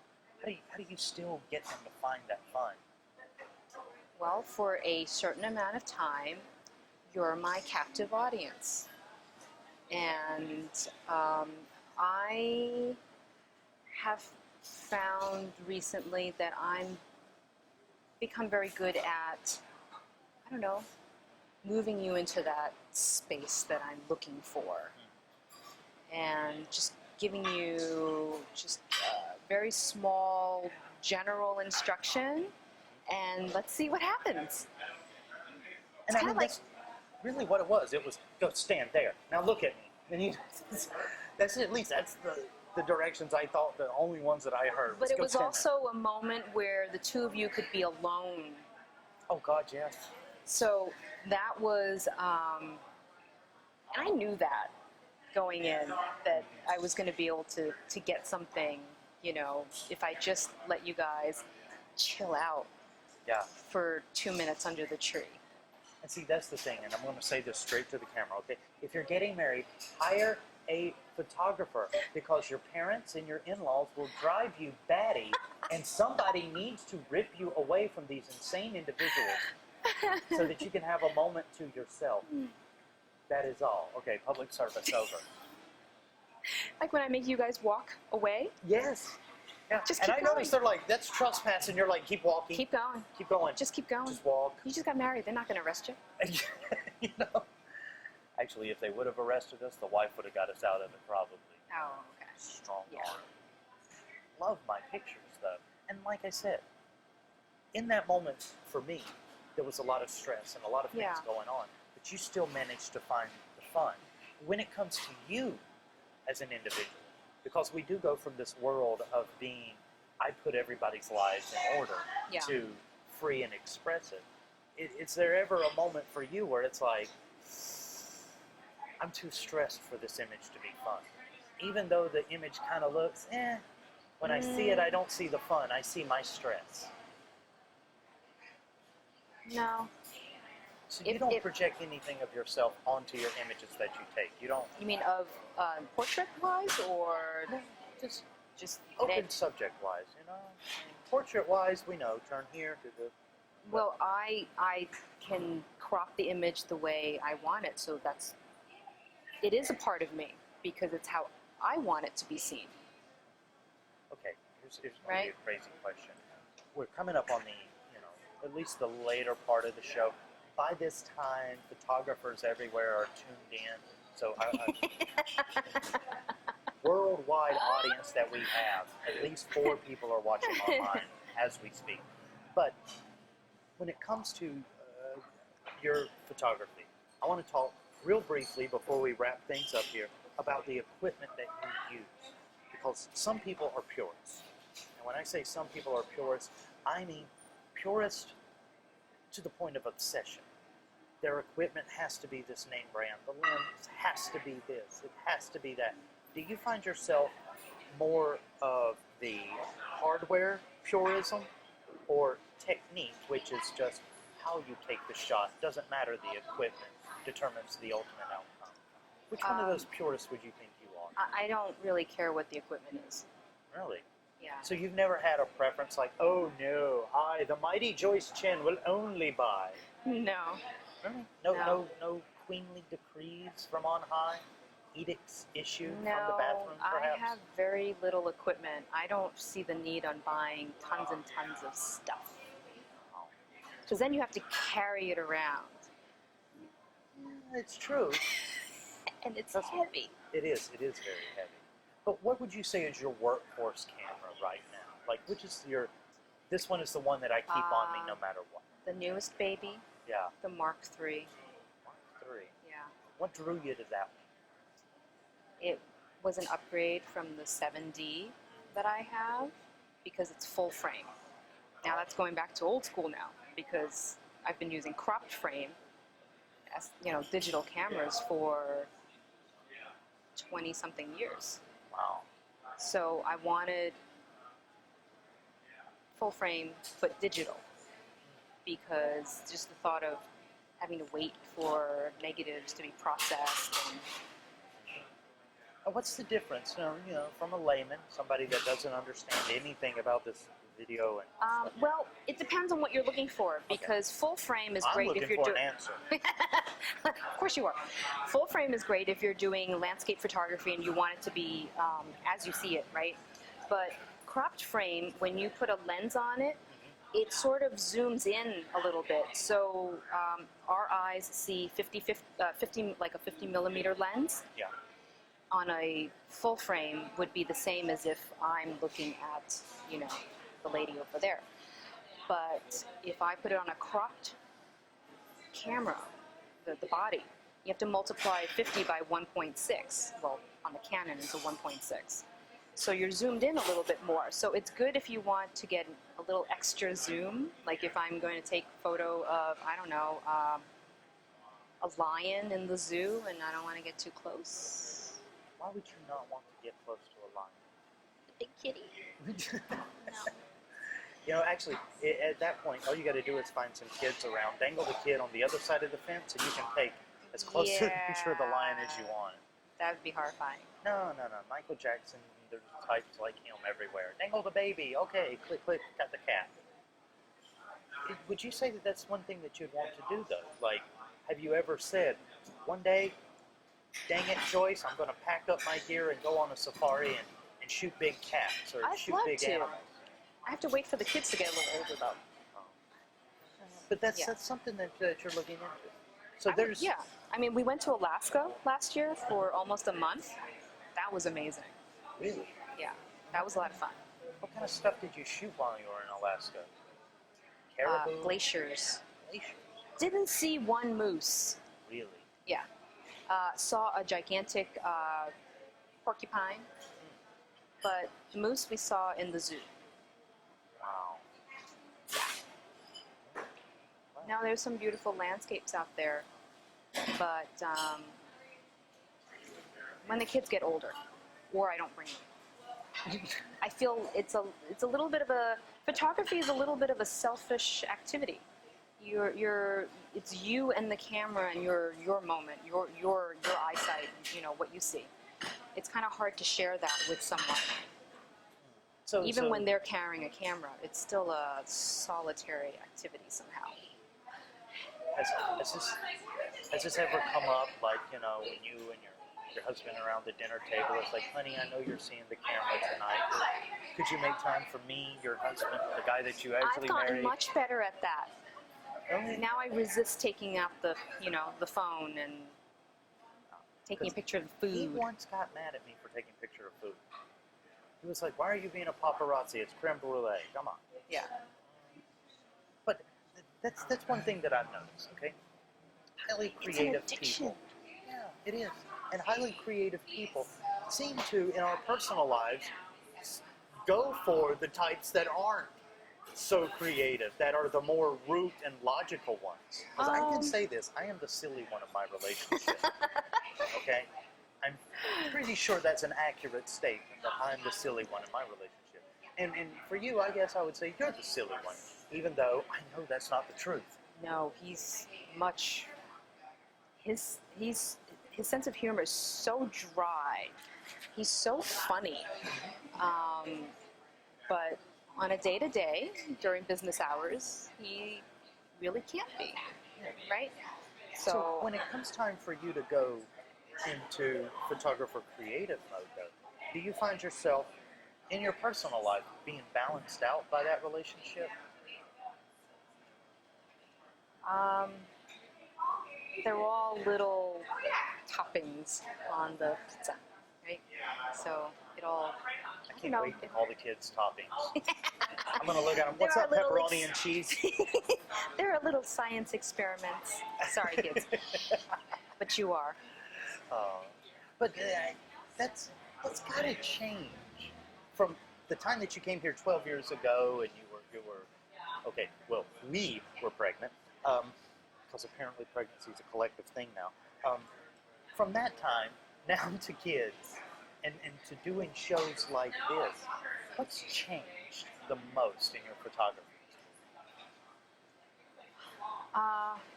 How do you still get them to find that fun? Well, for a certain amount of time, you're my captive audience. And I have found recently that I'm become very good at, moving you into that space that I'm looking for. And just giving you just very small general instruction, and let's see what happens. And I mean, that's really what it was. It was, go stand there. Now look at me. And you, that's at least that's the directions I thought, the only ones that I heard. But it go was stand also a moment where the two of you could be alone. there. Oh God, yes. So that was, and I knew that going in, that I was going to be able to get something, you know, if I just let you guys chill out Yeah. for 2 minutes under the tree. And see, that's the thing, and I'm going to say this straight to the camera, okay? If you're getting married, hire a photographer, because your parents and your in-laws will drive you batty, and somebody needs to rip you away from these insane individuals so that you can have a moment to yourself. That is all. Okay, public service over. Like when I make you guys walk away? Yes. Yeah. Just and keep I noticed going. they're like, that's trespassing. You're like, keep walking. Keep going. Keep going. Just keep going. Just walk. You just got married. They're not going to arrest you. You know? Actually, if they would have arrested us, the wife would have got us out of it probably. Oh, okay. Strong Yeah. arm. Love my pictures, though. And like I said, in that moment, for me, there was a lot of stress and a lot of things Yeah. going on. But you still managed to find the fun. When it comes to you as an individual, because we do go from this world of being, I put everybody's lives in order, Yeah. to free and expressive. Is there ever a moment for you where it's like, I'm too stressed for this image to be fun? Even though the image kind of looks, when I see it, I don't see the fun. I see my stress. No. So you don't project anything of yourself onto your images that you take. You don't. You mean of portrait-wise, or just Open subject-wise, you know. Portrait-wise, we know. Turn here to the. Well, I can crop the image the way I want it, so it is a part of me because it's how I want it to be seen. Okay, here's going to Right? be a crazy question. We're coming up on the, at least the later part of the show. By this time, photographers everywhere are tuned in. So worldwide audience that we have, at least 4 people are watching online as we speak. But when it comes to your photography, I want to talk real briefly before we wrap things up here about the equipment that you use. Because some people are purists. And when I say some people are purists, I mean purist to the point of obsession. Their equipment has to be this name brand. The lens has to be this. It has to be that. Do you find yourself more of the hardware purism or technique, which is just how you take the shot? Doesn't matter, the equipment determines the ultimate outcome. Which one of those purists would you think you are? I don't really care what the equipment is. Really? Yeah. So you've never had a preference like, oh no, I, the mighty Joyce Chin, will only buy. No. Really? No. No queenly decrees from on high? Edicts issued No, from the bathroom, perhaps? I have very little equipment. I don't see the need on buying tons and tons of stuff. Because then you have to carry it around. It's true. And it's heavy. It is very heavy. But what would you say is your workhorse camera right now? Like, which is this one is the one that I keep on me no matter what. The newest baby, Yeah, the Mark III. Mark III. Yeah. What drew you to that one? It was an upgrade from the 7D that I have because it's full frame. Now that's going back to old school now because I've been using cropped frame as, digital cameras for 20-something years. Wow. So I wanted full frame but digital because just the thought of having to wait for negatives to be processed and What's the difference, from a layman, somebody that doesn't understand anything about this video and stuff? well, it depends on what you're looking for because full frame is I'm great looking if you're for doing. an answer. Of course you are. Full frame is great if you're doing landscape photography and you want it to be as you see it, right? But cropped frame, when you put a lens on it, it sort of zooms in a little bit. So our eyes see 50 like a 50 millimeter lens. Yeah. on a full frame would be the same as if I'm looking at, you know, the lady over there. But if I put it on a cropped camera, the body, you have to multiply 50 by 1.6. Well, on the Canon, it's a 1.6. So you're zoomed in a little bit more. So it's good if you want to get a little extra zoom, like if I'm going to take a photo of, I don't know, a lion in the zoo and I don't want to get too close. Why would you not want to get close to a lion? The big kitty. No. You know, actually, at that point, all you got to do is find some kids around, dangle the kid on the other side of the fence, and you can take as close to the picture of the lion as you want. That would be horrifying. No. Michael Jackson, there's types like him everywhere. Dangle the baby. Okay, click, click, got the cat. Would you say that that's one thing that you'd want to do, though? Like, have you ever said, one day, dang it, Joyce, I'm going to pack up my gear and go on a safari and shoot big cats or shoot big animals? I have to wait for the kids to get a little older, though. But that's something that you're looking into. So there's... Yeah. I mean, we went to Alaska last year for almost a month. That was amazing. Really? Yeah. That was a lot of fun. What kind of stuff did you shoot while you were in Alaska? Caribou? Glaciers. Glaciers? Didn't see one moose. Really? Yeah. Saw a gigantic porcupine. But the moose we saw in the zoo. Wow. Now there's some beautiful landscapes out there, but when the kids get older, or I don't bring them, I feel it's a little bit of a photography is a little bit of a selfish activity. It's you and the camera and your moment, your eyesight, you know what you see. It's kind of hard to share that with someone. Even when they're carrying a camera, it's still a solitary activity somehow. Has this ever come up, like, you know, when you and your husband are around the dinner table, it's like, honey, I know you're seeing the camera tonight. Could you make time for me, your husband, the guy that you actually married? I've gotten much better at that. Really? Now I resist taking out the phone and taking a picture of the food. He once got mad at me for taking a picture of food. He was like, why are you being a paparazzi? It's creme brulee. Come on. Yeah. But that's one thing that I've noticed, okay? Highly creative people. Yeah, it is. And highly creative people seem to, in our personal lives, go for the types that aren't so creative, that are the more root and logical ones. Because I can say this, I am the silly one of my relationship. Okay? I'm pretty sure that's an accurate statement, that I'm the silly one in my relationship. And for you, I guess I would say you're the silly one, even though I know that's not the truth. No, he's much... His sense of humor is so dry. He's so funny. But on a day-to-day, during business hours, he really can't be, right? So when it comes time for you to go into photographer creative mode, though, do you find yourself in your personal life being balanced out by that relationship? They're all little toppings on the pizza, right? So it all. I can't wait to call the kids toppings. I'm gonna look at them. What's up, little pepperoni and cheese? There are little science experiments. Sorry, kids, but you are. But that's got to change from the time that you came here 12 years ago, and you were okay. Well, we were pregnant, because apparently pregnancy is a collective thing now. From that time now to kids, and to doing shows like this, what's changed the most in your photography?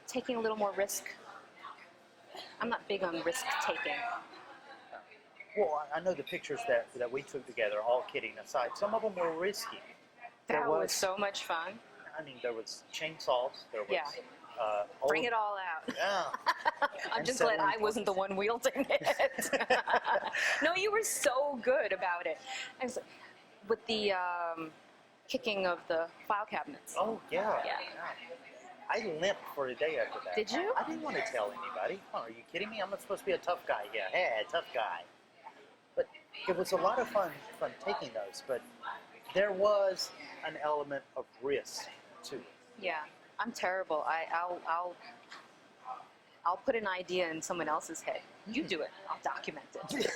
Taking a little more risk. I'm not big on risk taking. Well, I know the pictures that we took together, all kidding aside, some of them were risky. That was so much fun. I mean, there was chainsaws, there was... Bring it all out. Yeah. I'm just glad I wasn't the one wielding it. No, you were so good about it. I was, with the kicking of the file cabinets. Oh, yeah. I limped for a day after that. Did you? I didn't want to tell anybody. Oh, are you kidding me? I'm not supposed to be a tough guy. Yeah, hey, tough guy. it was a lot of fun taking those, but there was an element of risk to it. Yeah, I'm terrible. I'll put an idea in someone else's head. You do it. I'll document it.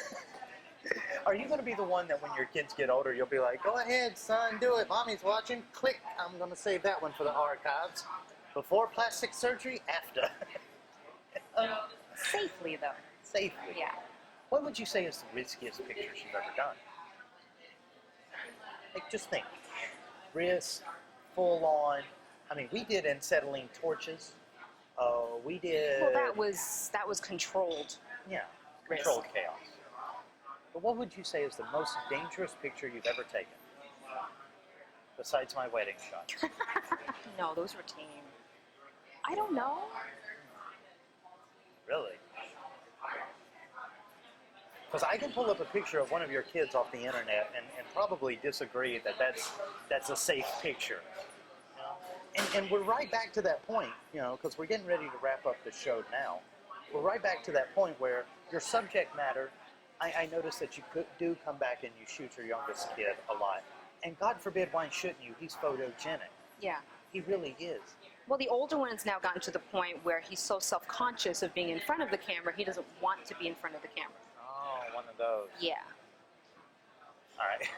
Are you going to be the one that when your kids get older, you'll be like, go ahead, son, do it. Mommy's watching. Click. I'm going to save that one for the archives. Before plastic surgery, after. Safely, though. Safely. Yeah. What would you say is the riskiest pictures you've ever done? Like, just think. Risk, full on. I mean, we did acetylene torches. We did. Well, that was controlled. Yeah, controlled chaos. But what would you say is the most dangerous picture you've ever taken? Besides my wedding shot. No, those were tame. I don't know. Really? Because I can pull up a picture of one of your kids off the internet and probably disagree that that's a safe picture. You know? And we're right back to that point, you know, because we're getting ready to wrap up the show now. We're right back to that point where your subject matter, I noticed that you do come back and you shoot your youngest kid a lot. And God forbid, why shouldn't you? He's photogenic. Yeah. He really is. Well, the older one has now gotten to the point where he's so self-conscious of being in front of the camera, he doesn't want to be in front of the camera. Oh, one of those. Yeah. All right.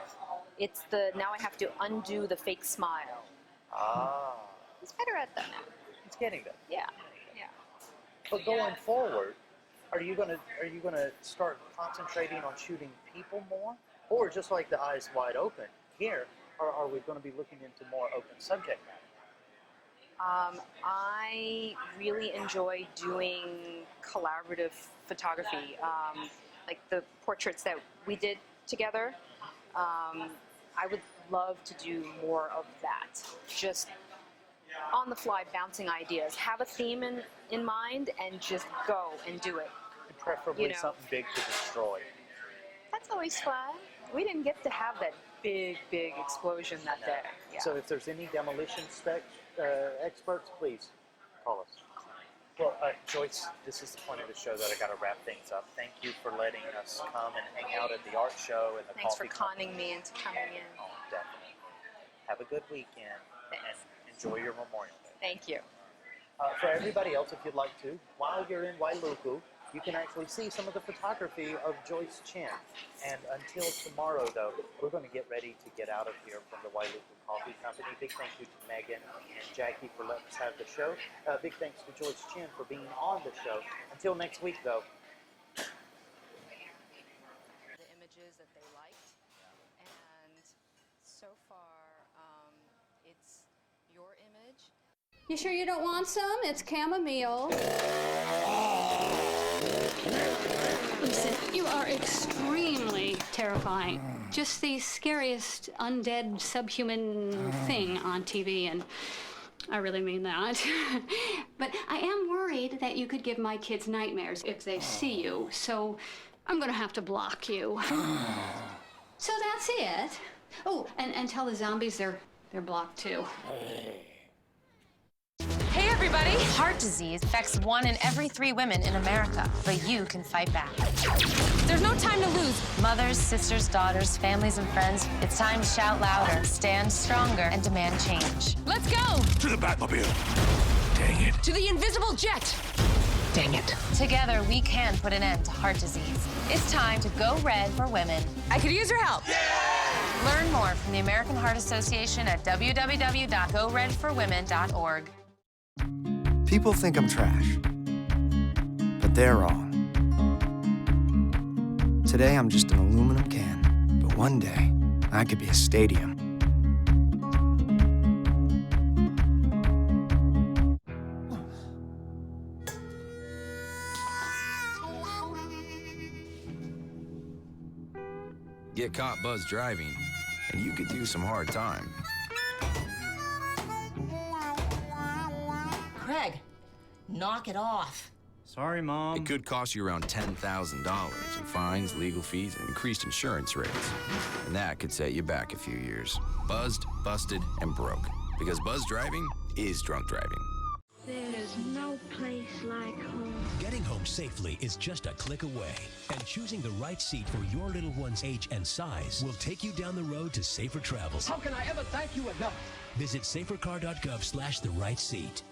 It's now I have to undo the fake smile. Ah. He's better at that now. It's getting there. Yeah. Yeah. But going forward, are you gonna start concentrating on shooting people more, or just like the Eyes Wide Open here, or are we going to be looking into more open subject matter? I really enjoy doing collaborative photography, like the portraits that we did together. I would love to do more of that. Just on the fly, bouncing ideas. Have a theme in mind and just go and do it. And preferably something big to destroy. That's always fun. We didn't get to have that big explosion that day. Yeah. So if there's any demolition experts, please call us. Well, Joyce, this is the point of the show that I got to wrap things up. Thank you for letting us come and hang out at the art show and the Thanks for coffee conning me into coming in. Oh, definitely. Have a good weekend. Thanks. And enjoy your Memorial Day. Thank you. For everybody else, if you'd like to, while you're in Wailuku, you can actually see some of the photography of Joyce Chin. And until tomorrow, though, we're going to get ready to get out of here from the Wailuku Coffee Company. Big thank you to Megan and Jackie for letting us have the show. Big thanks to Joyce Chin for being on the show. Until next week, though. The images that they liked, and so far, it's your image. You sure you don't want some? It's chamomile. Listen, you are extremely terrifying. Just the scariest undead subhuman thing on TV, and I really mean that. But I am worried that you could give my kids nightmares if they see you, so I'm gonna have to block you. So that's it. Oh, and tell the zombies they're blocked too. Hey everybody! Heart disease affects 1 in every 3 women in America, but you can fight back. There's no time to lose. Mothers, sisters, daughters, families, and friends, it's time to shout louder, stand stronger, and demand change. Let's go! To the Batmobile. Dang it. To the invisible jet! Dang it. Together, we can put an end to heart disease. It's time to go red for women. I could use your help. Yeah! Learn more from the American Heart Association at www.goredforwomen.org. People think I'm trash, but they're wrong. Today, I'm just an aluminum can, but one day, I could be a stadium. Get caught buzz driving, and you could do some hard time. Craig, knock it off. Sorry, Mom. It could cost you around $10,000 in fines, legal fees, and increased insurance rates. And that could set you back a few years. Buzzed, busted, and broke. Because buzz driving is drunk driving. There's no place like home. Getting home safely is just a click away, and choosing the right seat for your little one's age and size will take you down the road to safer travels. How can I ever thank you enough? Visit safercar.gov/the right seat.